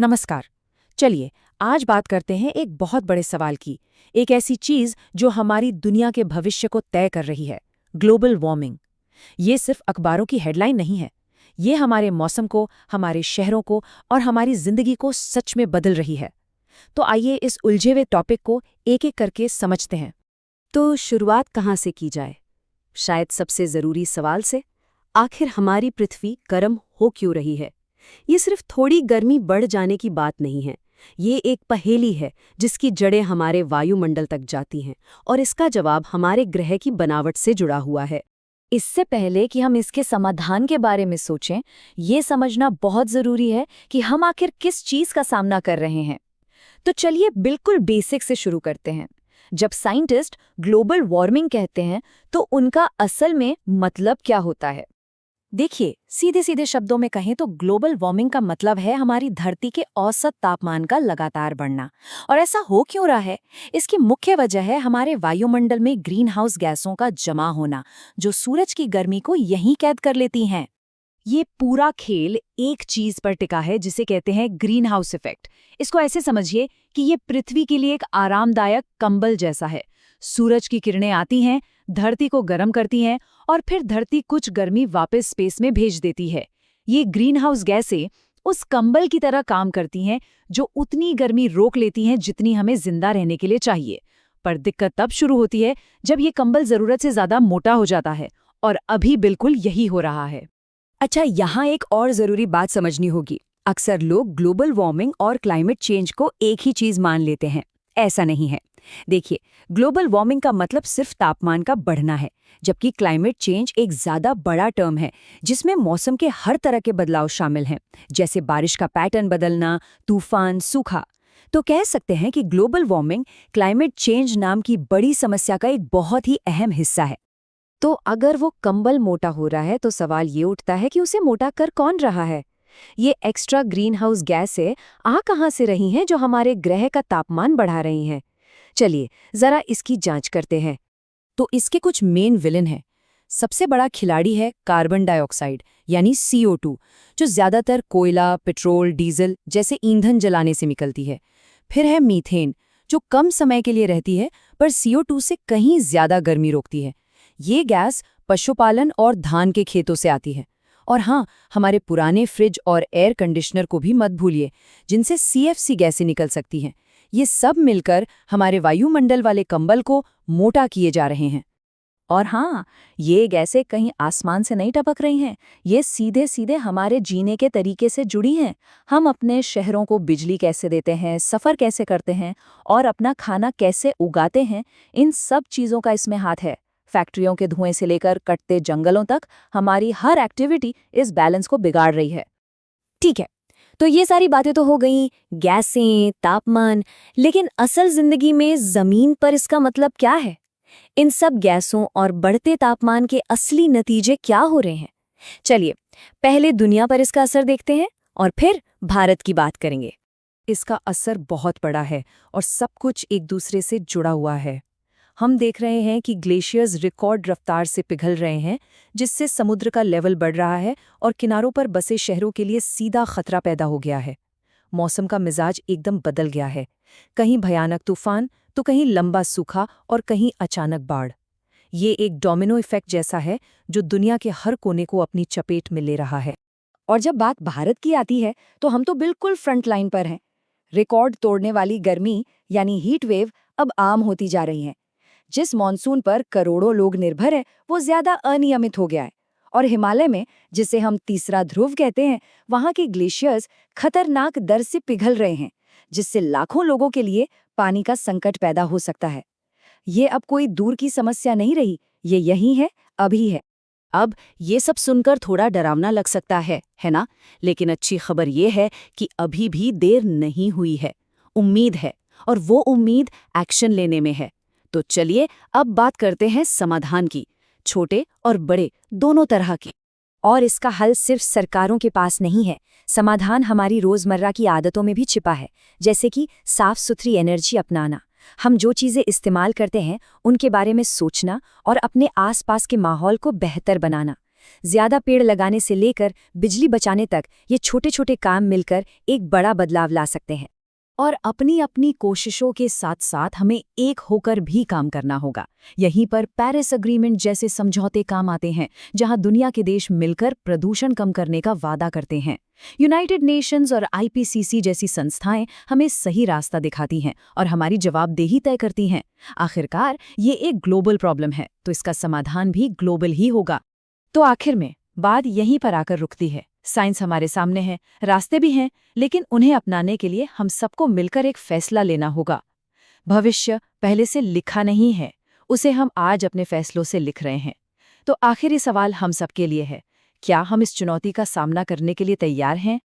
नमस्कार। चलिए आज बात करते हैं एक बहुत बड़े सवाल की। एक ऐसी चीज जो हमारी दुनिया के भविष्य को तय कर रही है, ग्लोबल वार्मिंग। ये सिर्फ अखबारों की हेडलाइन नहीं है। ये हमारे मौसम को, हमारे शहरों को और हमारी जिंदगी को सच में बदल रही है। तो आइए इस उलझे हुए टॉपिक को एक एक करके समझते हैं। तो शुरुआत कहाँ से की जाए? शायद सबसे जरूरी सवाल से, आखिर हमारी पृथ्वी गर्म हो क्यों रही है? ये सिर्फ थोड़ी गर्मी बढ़ जाने की बात नहीं है। ये एक पहेली है जिसकी जड़ें हमारे वायुमंडल तक जाती हैं, और इसका जवाब हमारे ग्रह की बनावट से जुड़ा हुआ है। इससे पहले कि हम इसके समाधान के बारे में सोचें, ये समझना बहुत जरूरी है कि हम आखिर किस चीज का सामना कर रहे हैं। तो चलिए बिल्कुल बेसिक से शुरू करते हैं। जब साइंटिस्ट ग्लोबल वार्मिंग कहते हैं, तो उनका असल में मतलब क्या होता है? देखिए, सीधे सीधे शब्दों में कहें तो ग्लोबल वार्मिंग का मतलब है हमारी धरती के औसत तापमान का लगातार बढ़ना। और ऐसा हो क्यों रहा है? इसकी मुख्य वजह है हमारे वायुमंडल में ग्रीन हाउस गैसों का जमा होना, जो सूरज की गर्मी को यहीं कैद कर लेती हैं। ये पूरा खेल एक चीज पर टिका है जिसे कहते हैं ग्रीन हाउस इफेक्ट। इसको ऐसे समझिए कि ये पृथ्वी के लिए एक आरामदायक कंबल जैसा है। सूरज की किरणें आती हैं, धरती को गर्म करती हैं और फिर धरती कुछ गर्मी वापस स्पेस में भेज देती है। ये ग्रीन हाउस गैसें उस कंबल की तरह काम करती हैं जो उतनी गर्मी रोक लेती हैं जितनी हमें जिंदा रहने के लिए चाहिए। पर दिक्कत तब शुरू होती है जब ये कंबल जरूरत से ज्यादा मोटा हो जाता है, और अभी बिल्कुल यही हो रहा है। अच्छा, यहाँ एक और जरूरी बात समझनी होगी। अक्सर लोग ग्लोबल वार्मिंग और क्लाइमेट चेंज को एक ही चीज मान लेते हैं। ऐसा नहीं है। देखिए, ग्लोबल वार्मिंग का मतलब सिर्फ तापमान का बढ़ना है, जबकि क्लाइमेट चेंज एक ज्यादा बड़ा टर्म है जिसमें मौसम के हर तरह के बदलाव शामिल हैं, जैसे बारिश का पैटर्न बदलना, तूफान, सूखा। तो कह सकते हैं कि ग्लोबल वार्मिंग क्लाइमेट चेंज नाम की बड़ी समस्या का एक बहुत ही अहम हिस्सा है। तो अगर वो कंबल मोटा हो रहा है, तो सवाल ये उठता है कि उसे मोटा कर कौन रहा है? ये एक्स्ट्रा ग्रीन हाउस गैसें आ कहाँ से रही हैं जो हमारे ग्रह का तापमान बढ़ा रही हैं? चलिए जरा इसकी जांच करते हैं। तो इसके कुछ मेन विलेन हैं। सबसे बड़ा खिलाड़ी है कार्बन डाइऑक्साइड यानी CO2, जो ज्यादातर कोयला, पेट्रोल, डीजल जैसे ईंधन जलाने से निकलती है। फिर है मीथेन, जो कम समय के लिए रहती है पर CO2 से कहीं ज्यादा गर्मी रोकती है। ये गैस पशुपालन और धान के खेतों से आती है। और हाँ, हमारे पुराने फ्रिज और एयर कंडीशनर को भी मत भूलिए, जिनसे CFC गैसें निकल सकती हैं। ये सब मिलकर हमारे वायुमंडल वाले कंबल को मोटा किए जा रहे हैं। और हाँ, ये गैसें कहीं आसमान से नहीं टपक रही हैं। ये सीधे सीधे हमारे जीने के तरीके से जुड़ी हैं। हम अपने शहरों को बिजली कैसे देते हैं, सफ़र कैसे करते हैं और अपना खाना कैसे उगाते हैं, इन सब चीज़ों का इसमें हाथ है। फैक्ट्रियों के धुएं से लेकर कटते जंगलों तक हमारी हर एक्टिविटी इस बैलेंस को बिगाड़ रही है। ठीक है, तो ये सारी बातें तो हो गई, गैसें, तापमान। लेकिन असल जिंदगी में जमीन पर इसका मतलब क्या है? इन सब गैसों और बढ़ते तापमान के असली नतीजे क्या हो रहे हैं? चलिए पहले दुनिया पर इसका असर देखते हैं और फिर भारत की बात करेंगे। इसका असर बहुत बड़ा है और सब कुछ एक दूसरे से जुड़ा हुआ है। हम देख रहे हैं कि ग्लेशियर्स रिकॉर्ड रफ्तार से पिघल रहे हैं, जिससे समुद्र का लेवल बढ़ रहा है और किनारों पर बसे शहरों के लिए सीधा खतरा पैदा हो गया है। मौसम का मिजाज एकदम बदल गया है। कहीं भयानक तूफान, तो कहीं लंबा सूखा और कहीं अचानक बाढ़। ये एक डोमिनो इफेक्ट जैसा है जो दुनिया के हर कोने को अपनी चपेट में ले रहा है। और जब बात भारत की आती है, तो हम तो बिल्कुल फ्रंट लाइन पर हैं। रिकॉर्ड तोड़ने वाली गर्मी यानी हीट वेव अब आम होती जा रही है। जिस मॉनसून पर करोड़ों लोग निर्भर है, वो ज्यादा अनियमित हो गया है। और हिमालय में, जिसे हम तीसरा ध्रुव कहते हैं, वहाँ के ग्लेशियर्स खतरनाक दर से पिघल रहे हैं, जिससे लाखों लोगों के लिए पानी का संकट पैदा हो सकता है। ये अब कोई दूर की समस्या नहीं रही, ये यही है, अभी है। अब ये सब सुनकर थोड़ा डरावना लग सकता है ना? लेकिन अच्छी खबर ये है कि अभी भी देर नहीं हुई है। उम्मीद है, और वो उम्मीद एक्शन लेने में है। तो चलिए अब बात करते हैं समाधान की, छोटे और बड़े दोनों तरह की। और इसका हल सिर्फ सरकारों के पास नहीं है। समाधान हमारी रोजमर्रा की आदतों में भी छिपा है, जैसे कि साफ सुथरी एनर्जी अपनाना। हम जो चीजें इस्तेमाल करते हैं उनके बारे में सोचना और अपने आसपास के माहौल को बेहतर बनाना। ज्यादा पेड़ लगाने से लेकर बिजली बचाने तक ये छोटे-छोटे काम मिलकर एक बड़ा बदलाव ला सकते हैं। और अपनी अपनी कोशिशों के साथ साथ हमें एक होकर भी काम करना होगा। यहीं पर पेरिस एग्रीमेंट जैसे समझौते काम आते हैं, जहां दुनिया के देश मिलकर प्रदूषण कम करने का वादा करते हैं। यूनाइटेड नेशंस और आईपीसीसी जैसी संस्थाएं हमें सही रास्ता दिखाती हैं और हमारी जवाबदेही तय करती हैं। आखिरकार ये एक ग्लोबल प्रॉब्लम है, तो इसका समाधान भी ग्लोबल ही होगा। तो आखिर में बात यहीं पर आकर रुकती है। साइंस हमारे सामने है, रास्ते भी हैं, लेकिन उन्हें अपनाने के लिए हम सबको मिलकर एक फैसला लेना होगा। भविष्य पहले से लिखा नहीं है, उसे हम आज अपने फैसलों से लिख रहे हैं। तो आखिरी सवाल हम सबके लिए है, क्या हम इस चुनौती का सामना करने के लिए तैयार हैं?